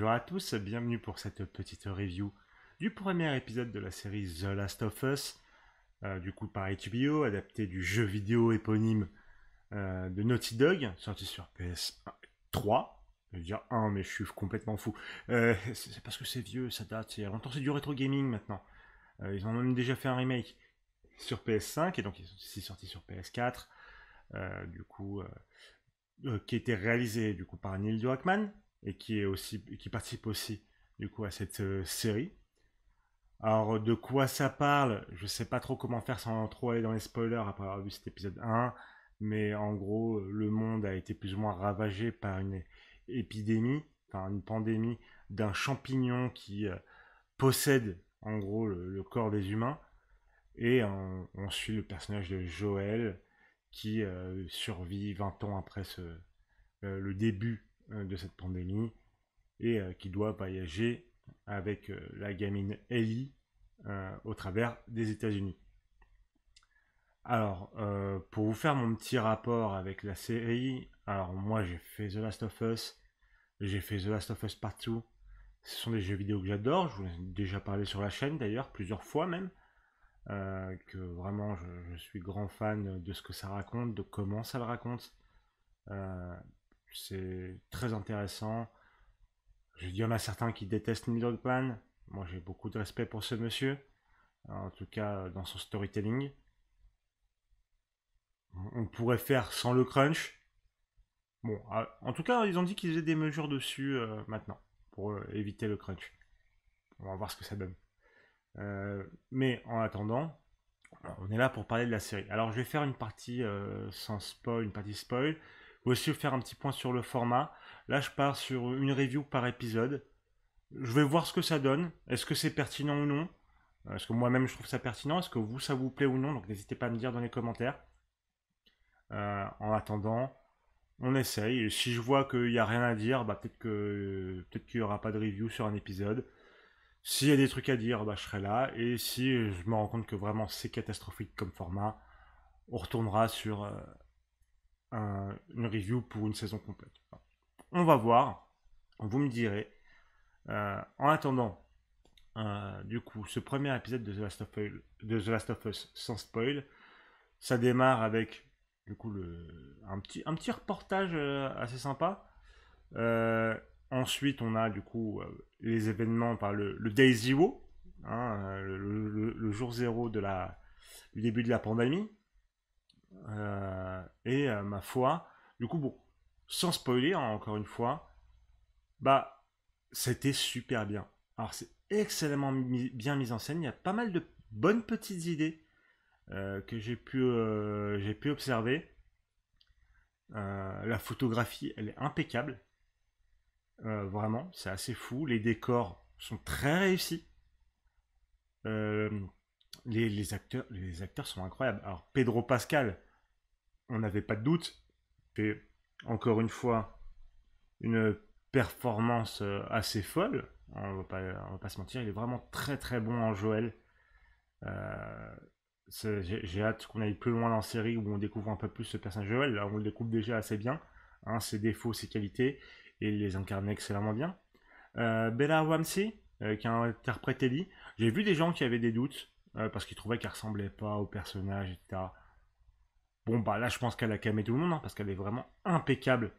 Bonjour à tous, bienvenue pour cette petite review du premier épisode de la série The Last of Us, du coup par HBO, adapté du jeu vidéo éponyme de Naughty Dog, sorti sur PS3. Je veux dire 1, mais je suis complètement fou. C'est parce que c'est vieux, ça date, il y a longtemps, c'est du rétro gaming maintenant. Ils ont même déjà fait un remake sur PS5, et donc ils sont aussi sortis sur PS4, qui était réalisé du coup par Neil Druckmann et qui participe aussi du coup à cette série. Alors de quoi ça parle, je sais pas trop comment faire sans trop aller dans les spoilers après avoir vu cet épisode 1, mais en gros le monde a été plus ou moins ravagé par une épidémie, enfin une pandémie d'un champignon qui possède en gros le corps des humains, et on suit le personnage de Joël qui survit 20 ans après le début de cette pandémie, et qui doit voyager avec la gamine Ellie au travers des États-Unis. Alors, pour vous faire mon petit rapport avec la série, alors moi j'ai fait The Last of Us, j'ai fait The Last of Us Part 2. Ce sont des jeux vidéo que j'adore, je vous en ai déjà parlé sur la chaîne d'ailleurs, plusieurs fois même, que vraiment je suis grand fan de ce que ça raconte, de comment ça le raconte. Euh, c'est très intéressant. Il y en a certains qui détestent Neil Druckmann. Moi, j'ai beaucoup de respect pour ce monsieur, en tout cas dans son storytelling. On pourrait faire sans le crunch. Bon, en tout cas, ils ont dit qu'ils faisaient des mesures dessus maintenant pour éviter le crunch. On va voir ce que ça donne. Mais en attendant, on est là pour parler de la série. Alors, je vais faire une partie sans spoil, une partie spoil. Je vais aussi faire un petit point sur le format. Là, je pars sur une review par épisode. Je vais voir ce que ça donne. Est-ce que c'est pertinent ou non? Est-ce que moi-même je trouve ça pertinent? Est-ce que vous, ça vous plaît ou non? Donc n'hésitez pas à me dire dans les commentaires. En attendant, on essaye. Et si je vois qu'il n'y a rien à dire, bah, peut-être qu'il n'y aura pas de review sur un épisode. S'il y a des trucs à dire, bah, je serai là. Et si je me rends compte que vraiment c'est catastrophique comme format, on retournera sur une review pour une saison complète. On va voir. Vous me direz. En attendant, du coup, ce premier épisode de The Last of Us sans spoil, ça démarre avec du coup un petit reportage assez sympa. Euh, Ensuite, on a du coup les événements, par le Day Zero, hein, le jour zéro du début de la pandémie. Et ma foi, du coup, bon, sans spoiler, hein, encore une fois, bah, c'était super bien. Alors, c'est excellemment bien mis en scène. Il y a pas mal de bonnes petites idées que j'ai pu observer. La photographie, elle est impeccable. Vraiment, c'est assez fou. Les décors sont très réussis. Euh, les acteurs sont incroyables. Alors, Pedro Pascal, on n'avait pas de doute. Fait encore une fois une performance assez folle. On va pas se mentir, il est vraiment très très bon en Joël. Euh, j'ai hâte qu'on aille plus loin dans la série où on découvre un peu plus ce personnage de Joël. Là, on le découvre déjà assez bien, hein, ses défauts, ses qualités, et il les incarne excellemment bien. Bella Ramsey, qui a interprété Ellie, j'ai vu des gens qui avaient des doutes parce qu'ils trouvaient qu'elle ressemblait pas au personnage, etc. Bon, bah là, je pense qu'elle a calmé tout le monde, hein, parce qu'elle est vraiment impeccable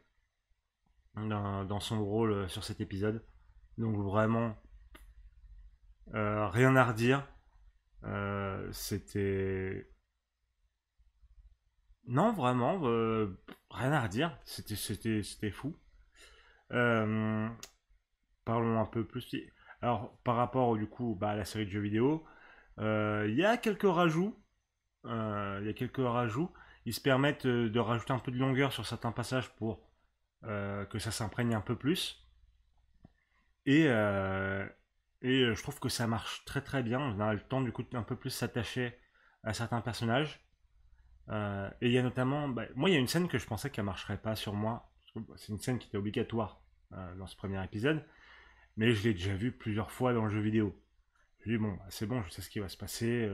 dans son rôle sur cet épisode. Donc vraiment, rien à redire. C'était... Non, vraiment, rien à redire. C'était fou. Euh, Parlons un peu plus. Alors, par rapport du coup bah, à la série de jeux vidéo, il y a quelques rajouts. Il y a quelques rajouts. Ils se permettent de rajouter un peu de longueur sur certains passages pour que ça s'imprègne un peu plus. Et, euh, et je trouve que ça marche très très bien. On a le temps du coup un peu plus s'attacher à certains personnages. Et il y a notamment, bah, moi il y a une scène que je pensais qu'elle marcherait pas sur moi. C'est une scène qui était obligatoire dans ce premier épisode, mais je l'ai déjà vue plusieurs fois dans le jeu vidéo. Je me dis bon, bah, c'est bon, je sais ce qui va se passer,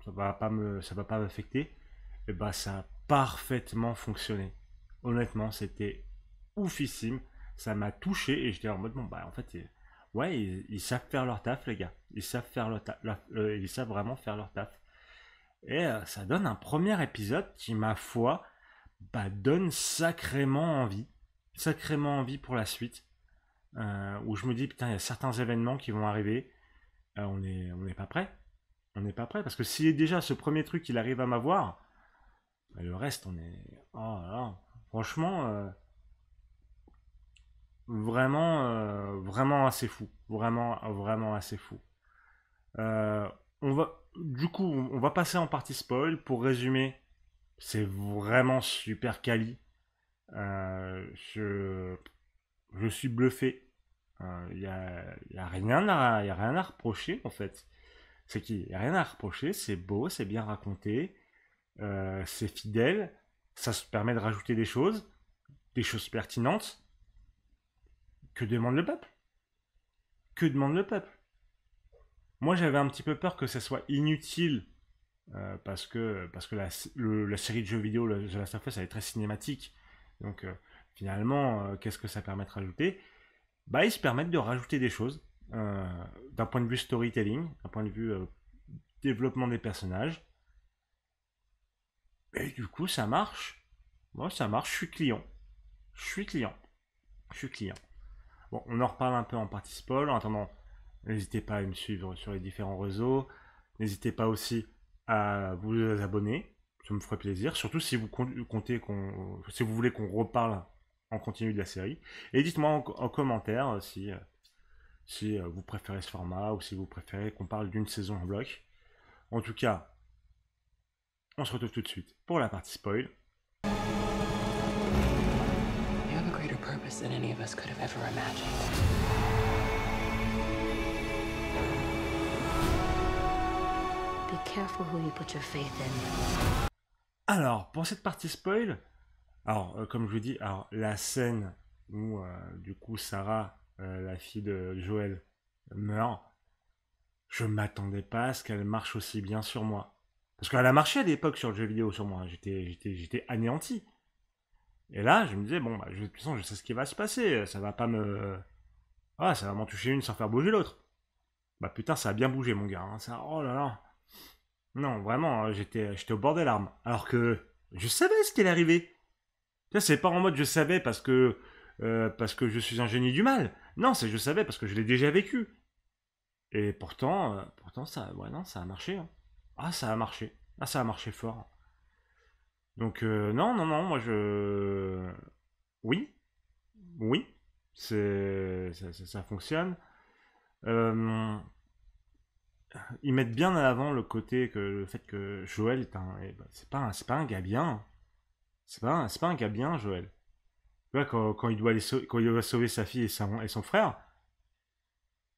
ça va pas m'affecter. Et bah ça a parfaitement fonctionné. Honnêtement, c'était oufissime. ça m'a touché et j'étais en mode bon bah en fait ouais ils savent faire leur taf les gars, ils savent faire ils savent vraiment faire leur taf. Et ça donne un premier épisode qui ma foi bah, donne sacrément envie pour la suite. Où je me dis putain il y a certains événements qui vont arriver, on n'est pas prêt, on n'est pas prêt parce que si déjà ce premier truc il arrive à m'avoir, bah, le reste on est oh là là, franchement vraiment assez fou, vraiment assez fou. On va du coup on va passer en partie spoil pour résumer. C'est vraiment super quali. Euh, je, je suis bluffé. Y a rien à reprocher en fait. C'est qu'il n'y a rien à reprocher, c'est beau, c'est bien raconté, c'est fidèle, ça se permet de rajouter des choses pertinentes. Que demande le peuple? Que demande le peuple? Moi j'avais un petit peu peur que ça soit inutile parce que la série de jeux vidéo, The Last of Us, elle est très cinématique. Donc finalement, qu'est-ce que ça permet de rajouter? Bah, ils se permettent de rajouter des choses d'un point de vue storytelling, d'un point de vue développement des personnages. Et du coup, ça marche. Moi, ça marche, je suis client. Je suis client. Je suis client. Bon, on en reparle un peu en partie spoil. En attendant, n'hésitez pas à me suivre sur les différents réseaux. N'hésitez pas aussi à vous abonner. Ça me ferait plaisir. Surtout si vous comptez si vous voulez qu'on reparle en continu de la série. Et dites-moi en commentaire si vous préférez ce format ou si vous préférez qu'on parle d'une saison en bloc. En tout cas, on se retrouve tout de suite pour la partie spoil. You have a greater purpose than any of us could have ever imagined. Be careful who you put your faith in. Alors, pour cette partie spoil, alors comme je vous dis, alors la scène où du coup Sarah, la fille de Joël, meurt, je m'attendais pas à ce qu'elle marche aussi bien sur moi. Parce qu'elle a marché à l'époque sur le jeu vidéo sur moi, j'étais anéanti. Et là, je me disais, bon, bah, de toute façon, je sais ce qui va se passer, ça va pas me... Ah, ça va m'en toucher une sans faire bouger l'autre. Bah putain, ça a bien bougé mon gars, hein, ça, oh là là. Non, vraiment, j'étais au bord des larmes. Alors que je savais ce qui allait arriver. Tu sais, c'est pas en mode je savais parce que je suis un génie du mal. Non, c'est je savais parce que je l'ai déjà vécu. Et pourtant ça, ouais, non, ça a marché, hein. Ah, ça a marché. Ah, ça a marché fort. Donc, non, moi oui, oui, ça fonctionne. Euh, Ils mettent bien en avant le fait que Joël c'est pas un gars bien. C'est pas un gars bien, Joël. Tu vois, quand il doit quand il doit sauver sa fille et son frère,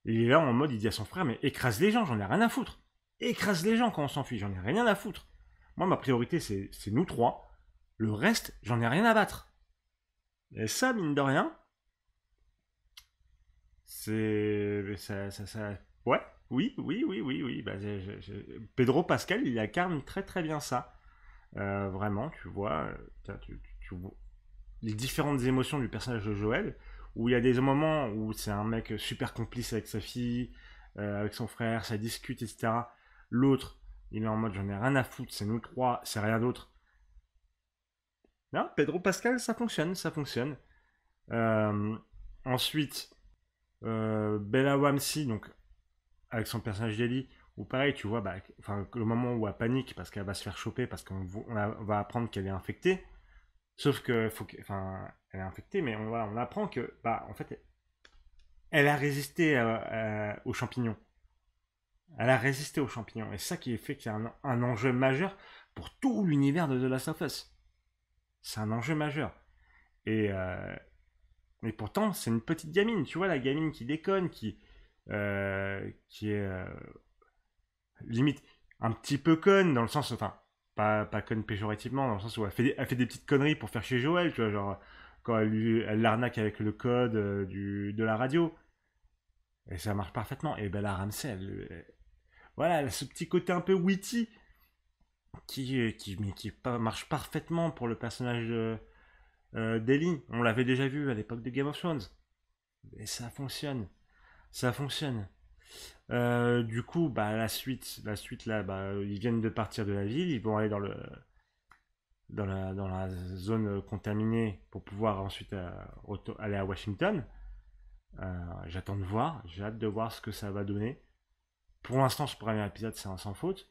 il est là en mode, il dit à son frère, mais écrase les gens, j'en ai rien à foutre. Écrase les gens quand on s'enfuit, j'en ai rien à foutre. Moi, ma priorité, c'est nous trois. Le reste, j'en ai rien à battre. Et ça, mine de rien, ouais, oui. Bah, Pedro Pascal, il incarne très très bien ça. Vraiment, tu vois, tu vois les différentes émotions du personnage de Joël, où il y a des moments où c'est un mec super complice avec sa fille, avec son frère, ça discute, etc. L'autre, il est en mode j'en ai rien à foutre, c'est nous trois, c'est rien d'autre. Non, Pedro Pascal, ça fonctionne, ça fonctionne. Euh, Ensuite, Bella Ramsey, donc avec son personnage d'Ellie, où pareil, tu vois, bah, le moment où elle panique parce qu'elle va se faire choper, parce on va apprendre qu'elle est infectée. Sauf que, elle est infectée, mais on apprend que, bah, en fait, elle a résisté aux champignons. Elle a résisté aux champignons. Et c'est ça qui fait qu'il y a un enjeu majeur pour tout l'univers de The Last of Us. C'est un enjeu majeur. Et, mais pourtant, c'est une petite gamine. Tu vois, la gamine qui déconne, qui est limite un petit peu conne, dans le sens, enfin, pas conne péjorativement, dans le sens où elle fait des petites conneries pour faire chez Joël, tu vois, genre, quand elle l'arnaque avec le code de la radio. Et ça marche parfaitement. Et Bella Ramsey, voilà, elle a ce petit côté un peu witty qui marche parfaitement pour le personnage d'Ellie. On l'avait déjà vu à l'époque de Game of Thrones. Et ça fonctionne. Ça fonctionne. Du coup, bah, la suite là, bah, ils viennent de partir de la ville, ils vont aller dans la zone contaminée pour pouvoir ensuite aller à Washington. J'attends de voir, j'ai hâte de voir ce que ça va donner. Pour l'instant, ce premier épisode, c'est un sans faute.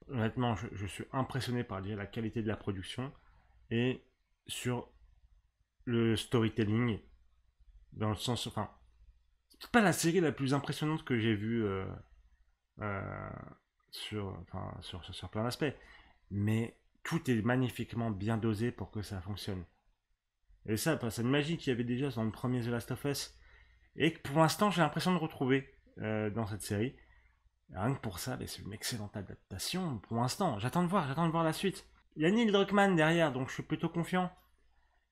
Honnêtement, je suis impressionné par déjà la qualité de la production et sur le storytelling, dans le sens, enfin, c'est pas la série la plus impressionnante que j'ai vue euh, sur plein d'aspects, mais tout est magnifiquement bien dosé pour que ça fonctionne. Et ça, c'est une magie qu'il y avait déjà dans le premier The Last of Us, et que pour l'instant j'ai l'impression de retrouver dans cette série. Et rien que pour ça, c'est une excellente adaptation pour l'instant. J'attends de voir la suite. Il y a Neil Druckmann derrière, donc je suis plutôt confiant.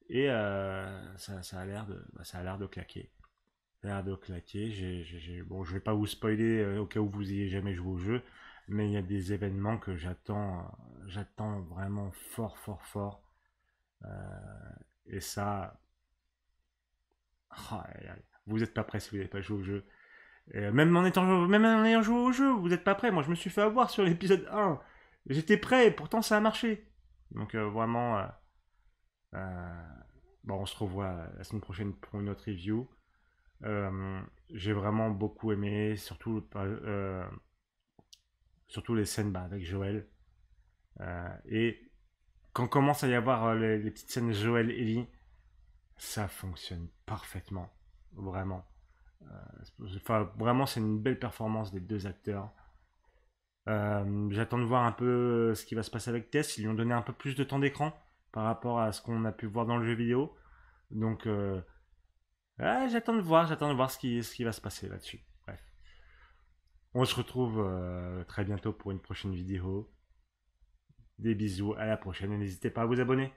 Et ça a l'air de claquer. Ça a l'air de claquer. Bon, je vais pas vous spoiler au cas où vous ayez jamais joué au jeu, mais il y a des événements que j'attends vraiment fort, fort, fort. Et ça, vous n'êtes pas prêts si vous n'avez pas joué au jeu. Et même en ayant joué au jeu, vous n'êtes pas prêts. Moi, je me suis fait avoir sur l'épisode 1. J'étais prêt et pourtant ça a marché. Donc vraiment, bon, on se revoit la semaine prochaine pour une autre review. J'ai vraiment beaucoup aimé, surtout les scènes avec Joël. Et quand commence à y avoir les petites scènes Joël-Ellie, ça fonctionne parfaitement. Vraiment. Enfin, vraiment, c'est une belle performance des deux acteurs. J'attends de voir un peu ce qui va se passer avec Tess. Ils lui ont donné un peu plus de temps d'écran par rapport à ce qu'on a pu voir dans le jeu vidéo. Donc, j'attends de voir ce qui va se passer là-dessus. Bref. On se retrouve très bientôt pour une prochaine vidéo. Des bisous, à la prochaine et n'hésitez pas à vous abonner.